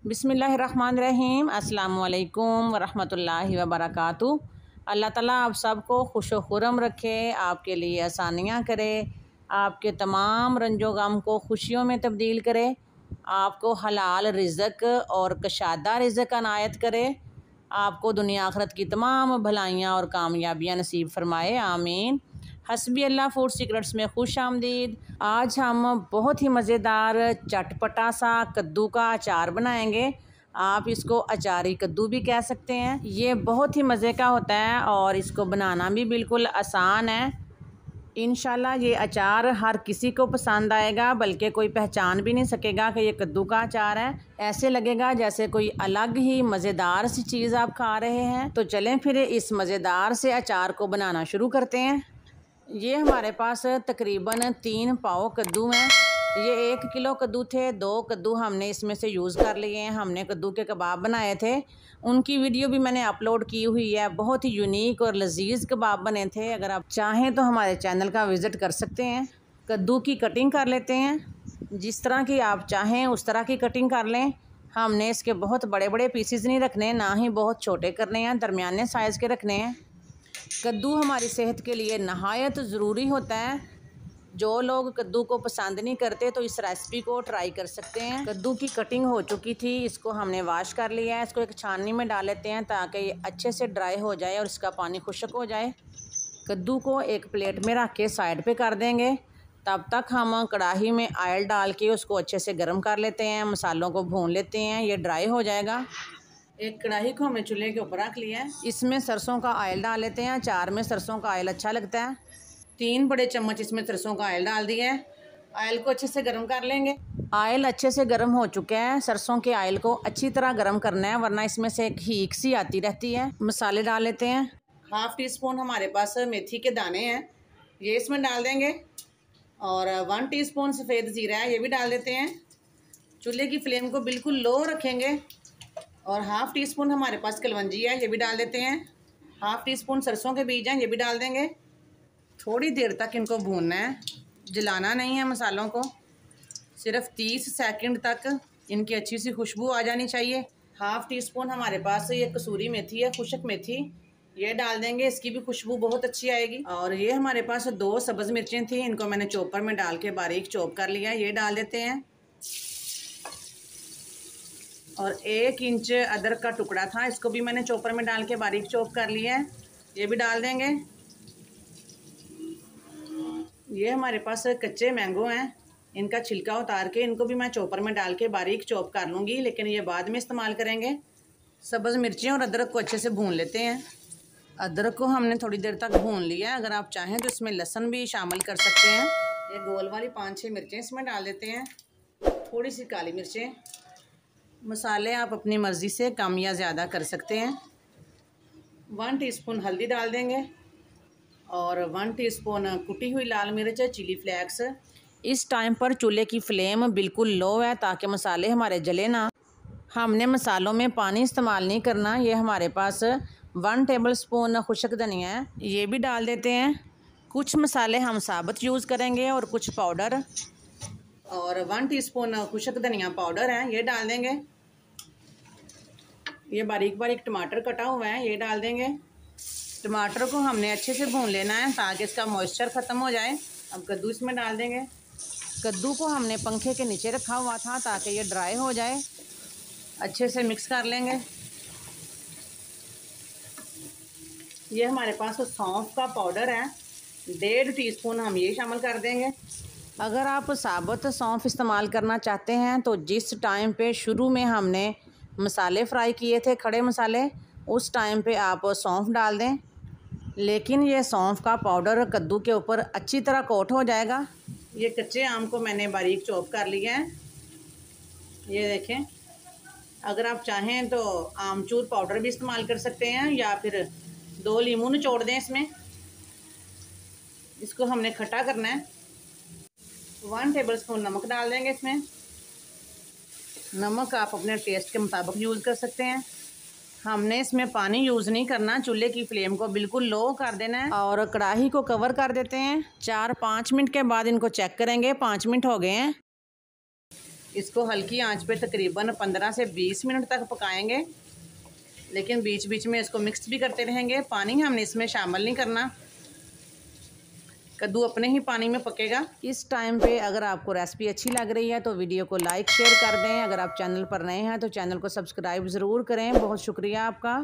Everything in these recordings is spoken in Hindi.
बिस्मिल्लाहिर्रहमानिर्रहीम। अस्सलामुअलैकुम वरहमतुल्लाहि वबरकातुहू। अल्लाह ताला आप सबको खुश खुरम रखे, आपके लिए आसानियाँ करे, आपके तमाम रंजो गम को खुशियों में तब्दील करे, आपको हलाल रिज़्क़ और कशादा रिज़्क़ अनायत करे, आपको दुनिया आखिरत की तमाम भलाइयाँ और कामयाबियाँ नसीब फरमाए, आमीन। हस्बी अल्लाह फूड सीक्रेट्स में खुश आमदीद। आज हम बहुत ही मज़ेदार चटपटा सा कद्दू का अचार बनाएंगे। आप इसको अचारी कद्दू भी कह सकते हैं। ये बहुत ही मज़े का होता है और इसको बनाना भी बिल्कुल आसान है। इंशाल्लाह ये अचार हर किसी को पसंद आएगा, बल्कि कोई पहचान भी नहीं सकेगा कि ये कद्दू का अचार है। ऐसे लगेगा जैसे कोई अलग ही मज़ेदार सी चीज़ आप खा रहे हैं। तो चलें फिर इस मज़ेदार से अचार को बनाना शुरू करते हैं। ये हमारे पास तकरीबन 3 पाव कद्दू हैं। ये 1 किलो कद्दू थे, 2 कद्दू हमने इसमें से यूज़ कर लिए हैं। हमने कद्दू के कबाब बनाए थे, उनकी वीडियो भी मैंने अपलोड की हुई है। बहुत ही यूनिक और लजीज कबाब बने थे। अगर आप चाहें तो हमारे चैनल का विज़िट कर सकते हैं। कद्दू की कटिंग कर लेते हैं, जिस तरह की आप चाहें उस तरह की कटिंग कर लें। हमने इसके बहुत बड़े बड़े पीसीज नहीं रखने, ना ही बहुत छोटे करने हैं, दरमियाने साइज़ के रखने हैं। कद्दू हमारी सेहत के लिए नहायत ज़रूरी होता है। जो लोग कद्दू को पसंद नहीं करते तो इस रेसिपी को ट्राई कर सकते हैं। कद्दू की कटिंग हो चुकी थी, इसको हमने वाश कर लिया है। इसको एक छाननी में डाल लेते हैं ताकि ये अच्छे से ड्राई हो जाए और इसका पानी खुश्क हो जाए। कद्दू को एक प्लेट में रख के साइड पे कर देंगे। तब तक हम कढ़ाई में ऑयल डाल के उसको अच्छे से गर्म कर लेते हैं, मसालों को भून लेते हैं। ये ड्राई हो जाएगा। एक कढ़ाई को हमने चूल्हे के ऊपर रख लिया है। इसमें सरसों का ऑयल डाल लेते हैं। अचार में सरसों का ऑयल अच्छा लगता है। 3 बड़े चम्मच इसमें सरसों का ऑयल डाल दिया है। ऑयल को अच्छे से गर्म कर लेंगे। ऑयल अच्छे से गर्म हो चुका है। सरसों के ऑयल को अच्छी तरह गर्म करना है, वरना इसमें से एक हीक सी आती रहती है। मसाले डाल लेते हैं। 1/2 टीस्पून हमारे पास मेथी के दाने हैं, ये इसमें डाल देंगे। और 1 टीस्पून सफ़ेद ज़ीरा है, ये भी डाल देते हैं। चूल्हे की फ्लेम को बिल्कुल लो रखेंगे। और 1/2 टीस्पून हमारे पास कलवंजी है, ये भी डाल देते हैं। 1/2 टीस्पून सरसों के बीज हैं, ये भी डाल देंगे। थोड़ी देर तक इनको भूनना है, जलाना नहीं है मसालों को। सिर्फ 30 सेकंड तक इनकी अच्छी सी खुशबू आ जानी चाहिए। 1/2 टीस्पून हमारे पास ये कसूरी मेथी है, खुशक मेथी, ये डाल देंगे। इसकी भी खुशबू बहुत अच्छी आएगी। और ये हमारे पास 2 सब्ज़ मिर्चें थी, इनको मैंने चॉपर में डाल के बारीक चॉप कर लिया, ये डाल देते हैं। और 1 इंच अदरक का टुकड़ा था, इसको भी मैंने चॉपर में डाल के बारीक चॉप कर लिया है, ये भी डाल देंगे। ये हमारे पास कच्चे मैंगो हैं, इनका छिलका उतार के इनको भी मैं चॉपर में डाल के बारीक चॉप कर लूँगी, लेकिन ये बाद में इस्तेमाल करेंगे। सब्ज़ मिर्चें और अदरक को अच्छे से भून लेते हैं। अदरक को हमने थोड़ी देर तक भून लिया है। अगर आप चाहें तो इसमें लहसुन भी शामिल कर सकते हैं। ये गोल वाली 5-6 मिर्चें इसमें डाल देते हैं, थोड़ी सी काली मिर्चें। मसाले आप अपनी मर्ज़ी से कम या ज़्यादा कर सकते हैं। 1 टीस्पून हल्दी डाल देंगे और 1 टीस्पून कुटी हुई लाल मिर्च, चिली फ्लेक्स। इस टाइम पर चूल्हे की फ्लेम बिल्कुल लो है ताकि मसाले हमारे जले ना। हमने मसालों में पानी इस्तेमाल नहीं करना। ये हमारे पास 1 टेबलस्पून खुशक धनिया है, ये भी डाल देते हैं। कुछ मसाले हम साबुत यूज़ करेंगे और कुछ पाउडर। और 1 टीस्पून खुशक धनिया पाउडर है, ये डाल देंगे। ये बारीक बारीक टमाटर कटा हुआ है, ये डाल देंगे। टमाटर को हमने अच्छे से भून लेना है ताकि इसका मॉइस्चर ख़त्म हो जाए। अब कद्दू इसमें डाल देंगे। कद्दू को हमने पंखे के नीचे रखा हुआ था ताकि ये ड्राई हो जाए। अच्छे से मिक्स कर लेंगे। ये हमारे पास सौंफ का पाउडर है, 1.5 टीस्पून हम ये शामिल कर देंगे। अगर आप साबुत सौंफ इस्तेमाल करना चाहते हैं तो जिस टाइम पे शुरू में हमने मसाले फ्राई किए थे, खड़े मसाले, उस टाइम पे आप सौंफ डाल दें। लेकिन ये सौंफ का पाउडर कद्दू के ऊपर अच्छी तरह कोट हो जाएगा। ये कच्चे आम को मैंने बारीक चॉप कर लिया है, ये देखें। अगर आप चाहें तो आमचूर पाउडर भी इस्तेमाल कर सकते हैं या फिर 2 नींबू निचोड़ दें इसमें। इसको हमने खट्टा करना है। 1 टेबलस्पून नमक डाल देंगे इसमें। नमक आप अपने टेस्ट के मुताबिक यूज़ कर सकते हैं। हमने इसमें पानी यूज़ नहीं करना, चूल्हे की फ्लेम को बिल्कुल लो कर देना है। और कढ़ाई को कवर कर देते हैं। 4-5 मिनट के बाद इनको चेक करेंगे। 5 मिनट हो गए हैं। इसको हल्की आंच पे तकरीबन 15 से 20 मिनट तक पकाएंगे, लेकिन बीच बीच में इसको मिक्स भी करते रहेंगे। पानी हमने इसमें शामिल नहीं करना, कद्दू अपने ही पानी में पकेगा। इस टाइम पे अगर आपको रेसिपी अच्छी लग रही है तो वीडियो को लाइक शेयर कर दें। अगर आप चैनल पर नए हैं तो चैनल को सब्सक्राइब ज़रूर करें। बहुत शुक्रिया आपका।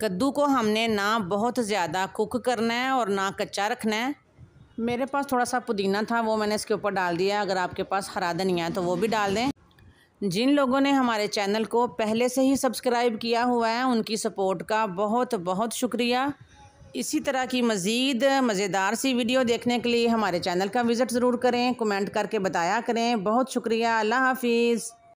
कद्दू को हमने ना बहुत ज़्यादा कुक करना है और ना कच्चा रखना है। मेरे पास थोड़ा सा पुदीना था, वो मैंने इसके ऊपर डाल दिया। अगर आपके पास हरा धनिया है तो वो भी डाल दें। जिन लोगों ने हमारे चैनल को पहले से ही सब्सक्राइब किया हुआ है उनकी सपोर्ट का बहुत बहुत शुक्रिया। इसी तरह की मज़ीद मज़ेदार सी वीडियो देखने के लिए हमारे चैनल का विज़िट ज़रूर करें, कमेंट करके बताया करें। बहुत शुक्रिया। अल्लाह हाफिज़।